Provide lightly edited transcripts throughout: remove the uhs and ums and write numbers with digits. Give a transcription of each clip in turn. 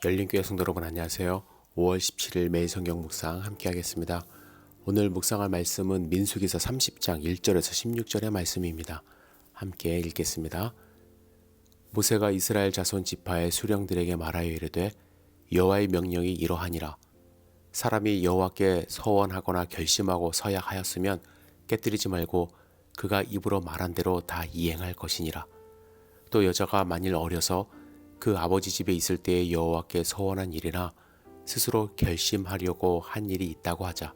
열린교회 성도 여러분 안녕하세요. 5월 17일 매일 성경 묵상 함께 하겠습니다. 오늘 묵상할 말씀은 민수기서 30장 1절에서 16절의 말씀입니다. 함께 읽겠습니다. 모세가 이스라엘 자손 지파의 수령들에게 말하여 이르되 여호와의 명령이 이러하니라. 사람이 여호와께 서원하거나 결심하고 서약하였으면 깨뜨리지 말고 그가 입으로 말한 대로 다 이행할 것이니라. 또 여자가 만일 어려서 그 아버지 집에 있을 때에 여호와께 서원한 일이나 스스로 결심하려고 한 일이 있다고 하자.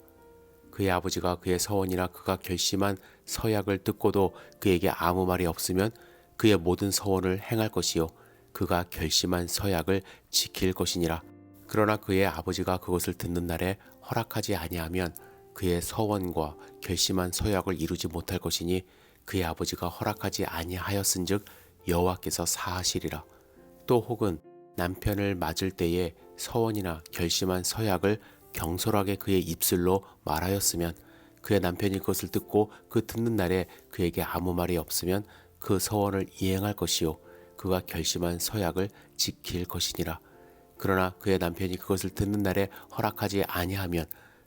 그의 아버지가 그의 서원이나 그가 결심한 서약을 듣고도 그에게 아무 말이 없으면 그의 모든 서원을 행할 것이요 그가 결심한 서약을 지킬 것이니라. 그러나 그의 아버지가 그것을 듣는 날에 허락하지 아니하면 그의 서원과 결심한 서약을 이루지 못할 것이니 그의 아버지가 허락하지 아니하였은즉 여호와께서 사하시리라. 또 혹은 남편을 맞을 때에 서원이나 결심한 서약을 경솔하게 그의 입술로 말하였으면 그의 남편이 그것을 듣고 그 듣는 날에 그에게 아무 말이 없으면 그 서원을 이행할 것이요 그가 결심한 서약을 지킬 것이니라. 그러나 그의 남편이 그것을 듣는 날에 허락하지 아니하면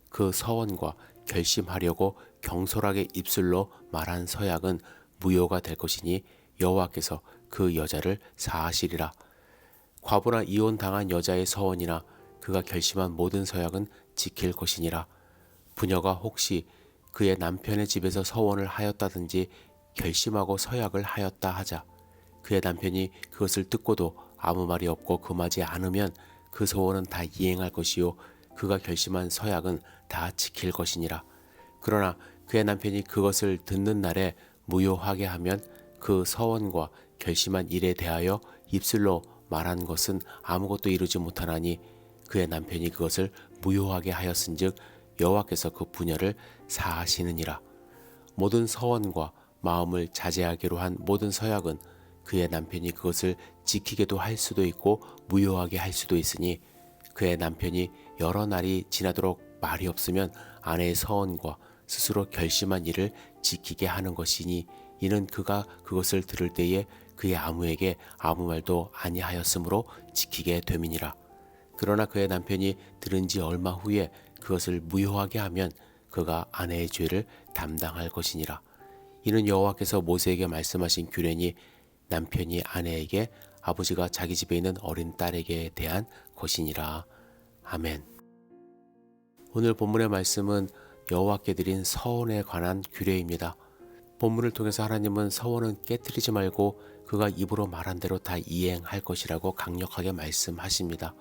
그 서원과 결심하려고 경솔하게 입술로 말한 서약은 무효가 될 것이니 여호와께서 그 여자를 사하시리라. 과부나 이혼당한 여자의 서원이나 그가 결심한 모든 서약은 지킬 것이니라. 부녀가 혹시 그의 남편의 집에서 서원을 하였다든지 결심하고 서약을 하였다 하자. 그의 남편이 그것을 듣고도 아무 말이 없고 금하지 않으면 그 서원은 다 이행할 것이요 그가 결심한 서약은 다 지킬 것이니라. 그러나 그의 남편이 그것을 듣는 날에 무효하게 하면 그 서원과 결심한 일에 대하여 입술로 말한 것은 아무것도 이루지 못하나니 그의 남편이 그것을 무효하게 하였은즉 여호와께서 그 부녀를 사하시느니라. 모든 서원과 마음을 자제하기로 한 모든 서약은 그의 남편이 그것을 지키게도 할 수도 있고 무효하게 할 수도 있으니 그의 남편이 여러 날이 지나도록 말이 없으면 아내의 서원과 스스로 결심한 일을 지키게 하는 것이니 이는 그가 그것을 들을 때에 그의 아무에게 아무 말도 아니하였으므로 지키게 됨이니라. 그러나 그의 남편이 들은 지 얼마 후에 그것을 무효하게 하면 그가 아내의 죄를 담당할 것이니라. 이는 여호와께서 모세에게 말씀하신 규례니 남편이 아내에게 아버지가 자기 집에 있는 어린 딸에게 대한 것이니라. 아멘. 오늘 본문의 말씀은 여호와께 드린 서원에 관한 규례입니다. 본문을 통해서 하나님은 서원은 깨뜨리지 말고 그가 입으로 말한 대로 다 이행할 것이라고 강력하게 말씀하십니다.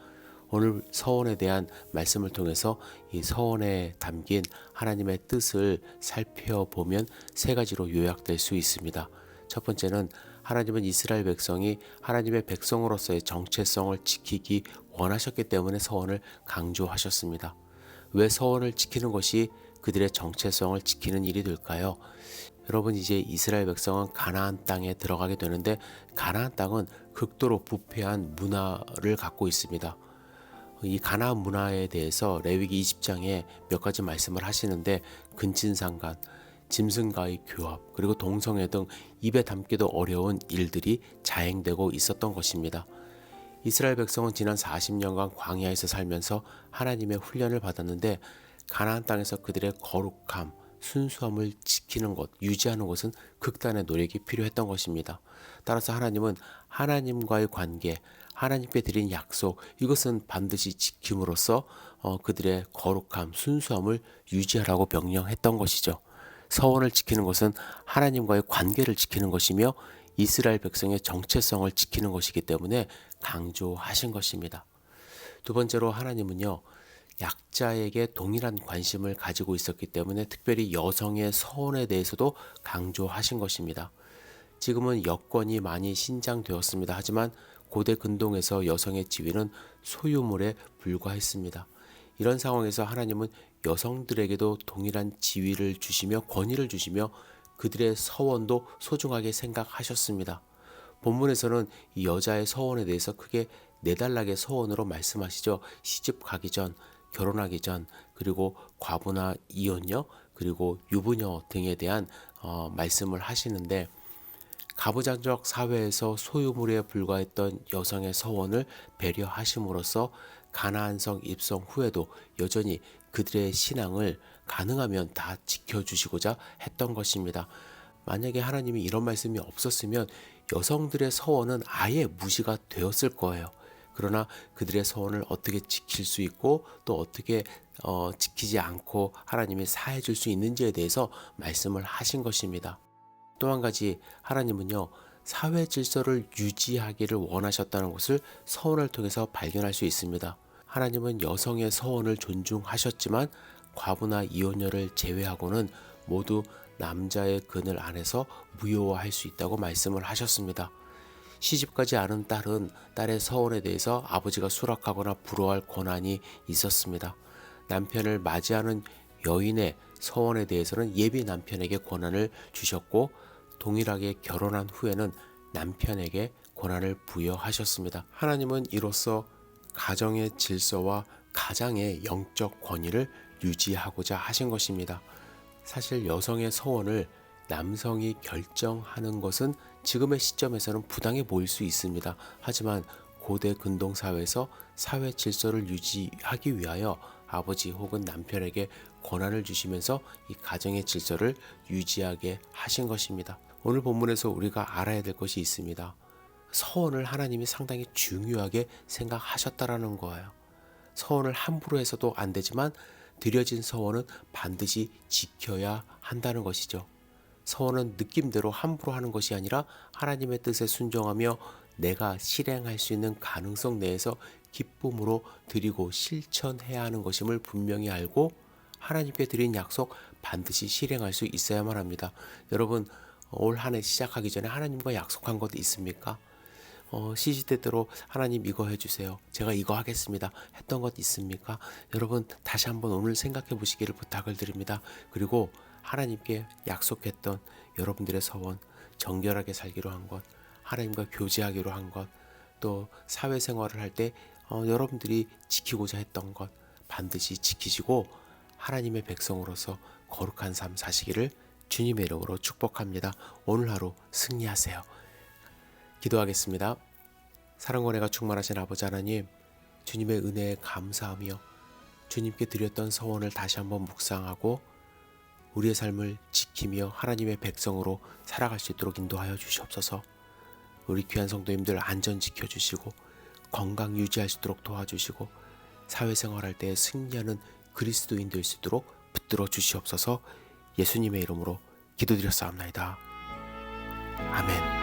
오늘 서원에 대한 말씀을 통해서 이 서원에 담긴 하나님의 뜻을 살펴보면 세 가지로 요약될 수 있습니다. 첫 번째는 하나님은 이스라엘 백성이 하나님의 백성으로서의 정체성을 지키기 원하셨기 때문에 서원을 강조하셨습니다. 왜 서원을 지키는 것이 그들의 정체성을 지키는 일이 될까요? 여러분, 이제 이스라엘 백성은 가나안 땅에 들어가게 되는데 가나안 땅은 극도로 부패한 문화를 갖고 있습니다. 이 가나안 문화에 대해서 레위기 20장에 몇 가지 말씀을 하시는데 근친상간, 짐승과의 교합, 그리고 동성애 등 입에 담기도 어려운 일들이 자행되고 있었던 것입니다. 이스라엘 백성은 지난 40년간 광야에서 살면서 하나님의 훈련을 받았는데 가나안 땅에서 그들의 거룩함, 순수함을 지키는 것, 유지하는 것은 극단의 노력이 필요했던 것입니다. 따라서 하나님은 하나님과의 관계, 하나님께 드린 약속, 이것은 반드시 지킴으로써 그들의 거룩함, 순수함을 유지하라고 명령했던 것이죠. 서원을 지키는 것은 하나님과의 관계를 지키는 것이며 이스라엘 백성의 정체성을 지키는 것이기 때문에 강조하신 것입니다. 두 번째로 하나님은요, 약자에게 동일한 관심을 가지고 있었기 때문에 특별히 여성의 서원에 대해서도 강조하신 것입니다. 지금은 여권이 많이 신장되었습니다. 하지만 고대 근동에서 여성의 지위는 소유물에 불과했습니다. 이런 상황에서 하나님은 여성들에게도 동일한 지위를 주시며 권위를 주시며 그들의 서원도 소중하게 생각하셨습니다. 본문에서는 이 여자의 서원에 대해서 크게 네 단락의 서원으로 말씀하시죠. 시집 가기 전, 결혼하기 전, 그리고 과부나 이혼녀, 그리고 유부녀 등에 대한 말씀을 하시는데 가부장적 사회에서 소유물에 불과했던 여성의 서원을 배려하심으로써 가나안성 입성 후에도 여전히 그들의 신앙을 가능하면 다 지켜주시고자 했던 것입니다. 만약에 하나님이 이런 말씀이 없었으면 여성들의 서원은 아예 무시가 되었을 거예요. 그러나 그들의 서원을 어떻게 지킬 수 있고 또 어떻게 지키지 않고 하나님이 사해 줄 수 있는지에 대해서 말씀을 하신 것입니다. 또 한 가지, 하나님은요, 사회 질서를 유지하기를 원하셨다는 것을 서원을 통해서 발견할 수 있습니다. 하나님은 여성의 서원을 존중하셨지만 과부나 이혼녀를 제외하고는 모두 남자의 그늘 안에서 무효화할 수 있다고 말씀을 하셨습니다. 시집가지 않은 딸은 딸의 서원에 대해서 아버지가 수락하거나 불허할 권한이 있었습니다. 남편을 맞이하는 여인의 서원에 대해서는 예비 남편에게 권한을 주셨고 동일하게 결혼한 후에는 남편에게 권한을 부여하셨습니다. 하나님은 이로써 가정의 질서와 가장의 영적 권위를 유지하고자 하신 것입니다. 사실 여성의 서원을 남성이 결정하는 것은 지금의 시점에서는 부당해 보일 수 있습니다. 하지만 고대 근동 사회에서 사회 질서를 유지하기 위하여 아버지 혹은 남편에게 권한을 주시면서 이 가정의 질서를 유지하게 하신 것입니다. 오늘 본문에서 우리가 알아야 될 것이 있습니다. 서원을 하나님이 상당히 중요하게 생각하셨다라는 거예요. 서원을 함부로 해서도 안 되지만 드려진 서원은 반드시 지켜야 한다는 것이죠. 서원은 느낌대로 함부로 하는 것이 아니라 하나님의 뜻에 순종하며 내가 실행할 수 있는 가능성 내에서 기쁨으로 드리고 실천해야 하는 것임을 분명히 알고 하나님께 드린 약속 반드시 실행할 수 있어야만 합니다. 여러분, 올 한 해 시작하기 전에 하나님과 약속한 것 있습니까? 시시때때로 하나님 이거 해주세요, 제가 이거 하겠습니다 했던 것 있습니까? 여러분, 다시 한번 오늘 생각해 보시기를 부탁을 드립니다. 그리고 하나님께 약속했던 여러분들의 서원, 정결하게 살기로 한 것, 하나님과 교제하기로 한 것, 또 사회생활을 할 때 여러분들이 지키고자 했던 것 반드시 지키시고 하나님의 백성으로서 거룩한 삶 사시기를 주님의 이름으로 축복합니다. 오늘 하루 승리하세요. 기도하겠습니다. 사랑과 은혜가 충만하신 아버지 하나님, 주님의 은혜에 감사하며 주님께 드렸던 서원을 다시 한번 묵상하고 우리의 삶을 지키며 하나님의 백성으로 살아갈 수 있도록 인도하여 주시옵소서. 우리 귀한 성도님들 안전 지켜주시고 건강 유지할 수 있도록 도와주시고 사회생활할 때 승리하는 그리스도인 될 수 있도록 붙들어 주시옵소서. 예수님의 이름으로 기도드렸사옵나이다. 아멘.